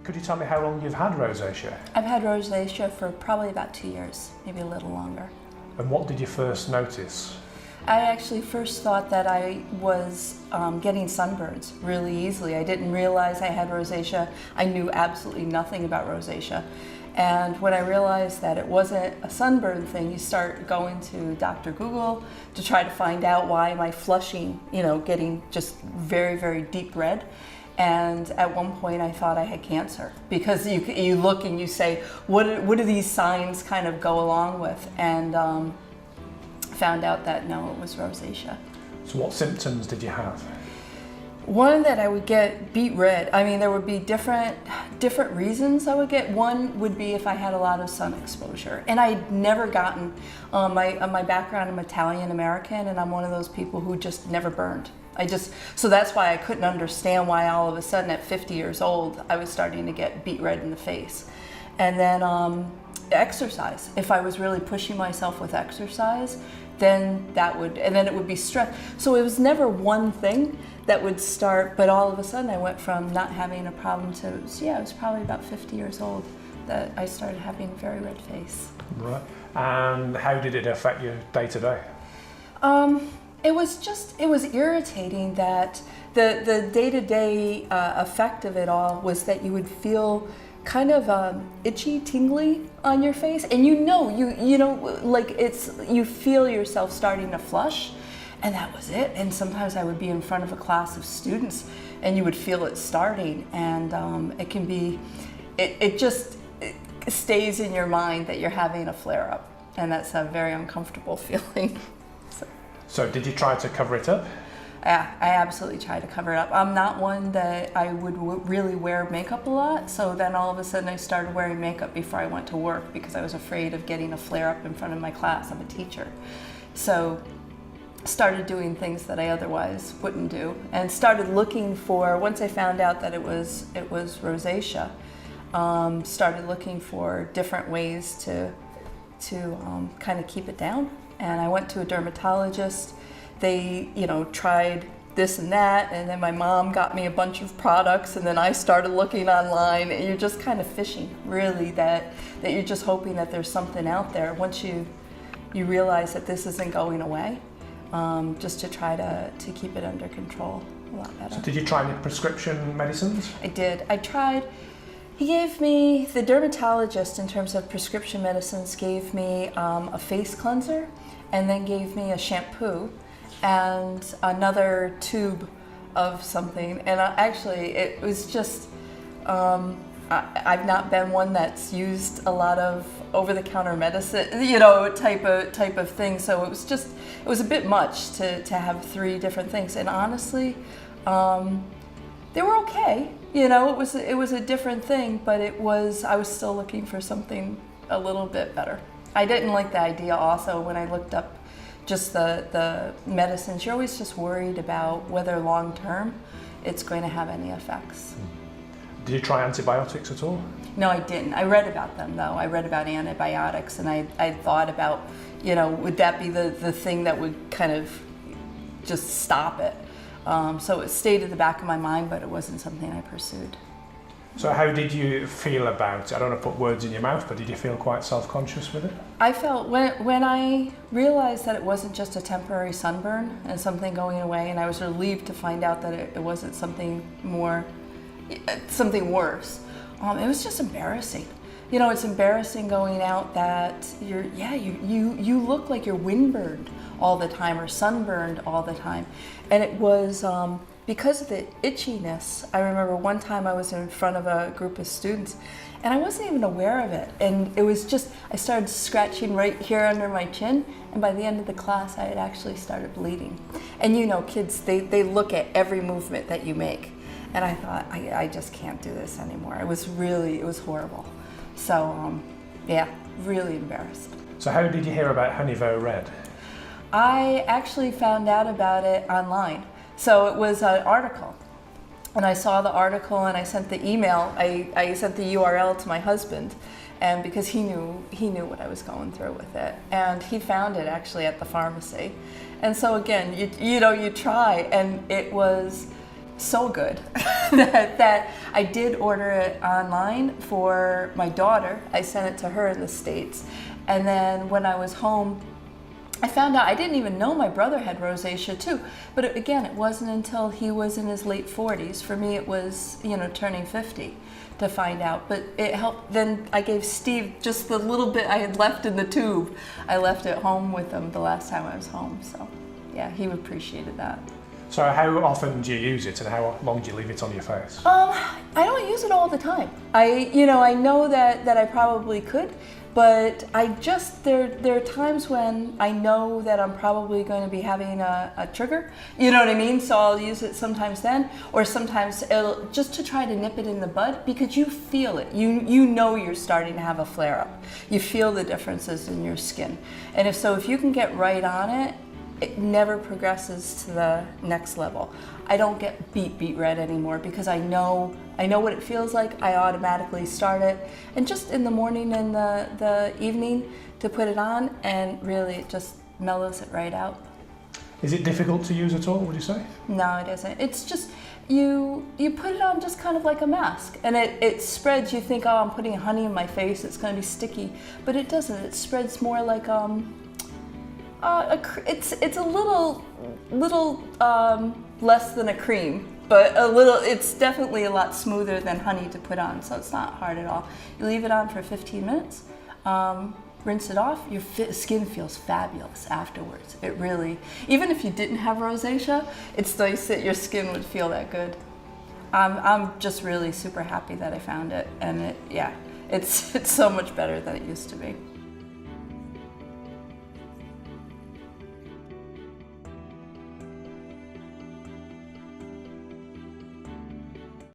Could you tell me how long you've had rosacea? I've had rosacea for probably about 2 years, maybe a little longer. And what did you first notice? I actually first thought that I was getting sunburns really easily. I didn't realize I had rosacea. I knew absolutely nothing about rosacea. And when I realized that it wasn't a sunburn thing, you start going to Dr. Google to try to find out why am I flushing, getting just very, very deep red. And at one point I thought I had cancer, because you look and you say, what do these signs kind of go along with? And found out that no, it was rosacea. So what symptoms did you have? One, that I would get beet red. I mean, there would be different reasons I would get. One would be if I had a lot of sun exposure, and I'd never gotten. My background, I'm Italian American, and I'm one of those people who just never burned. So that's why I couldn't understand why all of a sudden at 50 years old I was starting to get beet red in the face. And then exercise. If I was really pushing myself with exercise, then it would be stress. So it was never one thing that would start, but all of a sudden I went from not having a problem to, it was probably about 50 years old that I started having a very red face. Right. And how did it affect you day to day? It was irritating that the day-to-day effect of it all was that you would feel kind of itchy, tingly on your face, and you feel yourself starting to flush, and that was it. And sometimes I would be in front of a class of students and you would feel it starting, and it just stays in your mind that you're having a flare-up, and that's a very uncomfortable feeling. So did you try to cover it up? Yeah, I absolutely try to cover it up. I'm not one that I would really wear makeup a lot, so then all of a sudden I started wearing makeup before I went to work because I was afraid of getting a flare-up in front of my class. I'm a teacher. So started doing things that I otherwise wouldn't do, and started looking for, once I found out that it was rosacea, started looking for different ways to kind of keep it down. And I went to a dermatologist. They, tried this and that, and then my mom got me a bunch of products, and then I started looking online, and you're just kind of fishing, really, that you're just hoping that there's something out there. Once you realize that this isn't going away, just to try to keep it under control a lot better. So did you try any prescription medicines? I did. I tried. He gave me, the dermatologist, in terms of prescription medicines, gave me a face cleanser, and then gave me a shampoo and another tube of something. And actually, it was just, I've not been one that's used a lot of over-the-counter medicine, type of thing. So it was a bit much to have 3 different things. And honestly, they were okay. It was a different thing, but I was still looking for something a little bit better. I didn't like the idea also when I looked up just the medicines. You're always just worried about whether long-term it's going to have any effects. Did you try antibiotics at all? No, I didn't. I read about them though. I read about antibiotics, and I thought about, would that be the thing that would kind of just stop it? So it stayed at the back of my mind, but it wasn't something I pursued. So how did you feel about it? I don't want to put words in your mouth, but did you feel quite self-conscious with it? I felt, when I realized that it wasn't just a temporary sunburn and something going away, and I was relieved to find out that it wasn't something worse, it was just embarrassing. It's embarrassing going out that you look like you're windburned all the time or sunburned all the time. And it was because of the itchiness. I remember one time I was in front of a group of students and I wasn't even aware of it. And it was just, I started scratching right here under my chin, and by the end of the class I had actually started bleeding. And kids, they look at every movement that you make. And I thought, I just can't do this anymore. It was horrible. So, really embarrassed. So how did you hear about Honevo Red? I actually found out about it online. So it was an article, and I saw the article and I sent the email. I sent the URL to my husband, and because he knew what I was going through with it, and he found it actually at the pharmacy. And so again, you try, and it was so good that I did order it online for my daughter. I sent it to her in the States. And then when I was home, I found out, I didn't even know my brother had rosacea too. But again, it wasn't until he was in his late 40s. For me, it was, turning 50 to find out. But it helped. Then I gave Steve just the little bit I had left in the tube. I left it home with him the last time I was home. So yeah, he appreciated that. So how often do you use it, and how long do you leave it on your face? I don't use it all the time. I know that I probably could, but there are times when I know that I'm probably going to be having a trigger. You know what I mean? So I'll use it sometimes then, or sometimes it'll just to try to nip it in the bud, because you feel it. You know you're starting to have a flare up. You feel the differences in your skin, and if you can get right on it, it never progresses to the next level. I don't get beet red anymore because I know what it feels like. I automatically start it, and just in the morning and the evening to put it on, and really it just mellows it right out. Is it difficult to use at all, would you say? No, it isn't. It's just you put it on just kind of like a mask, and it spreads. You think, oh, I'm putting honey in my face, it's going to be sticky, but it doesn't. It spreads more like it's a little less than a cream, but it's definitely a lot smoother than honey to put on, so it's not hard at all. You leave it on for 15 minutes, rinse it off, your skin feels fabulous afterwards. It really, even if you didn't have rosacea, it's nice that your skin would feel that good. I'm just really super happy that I found it, and it's so much better than it used to be.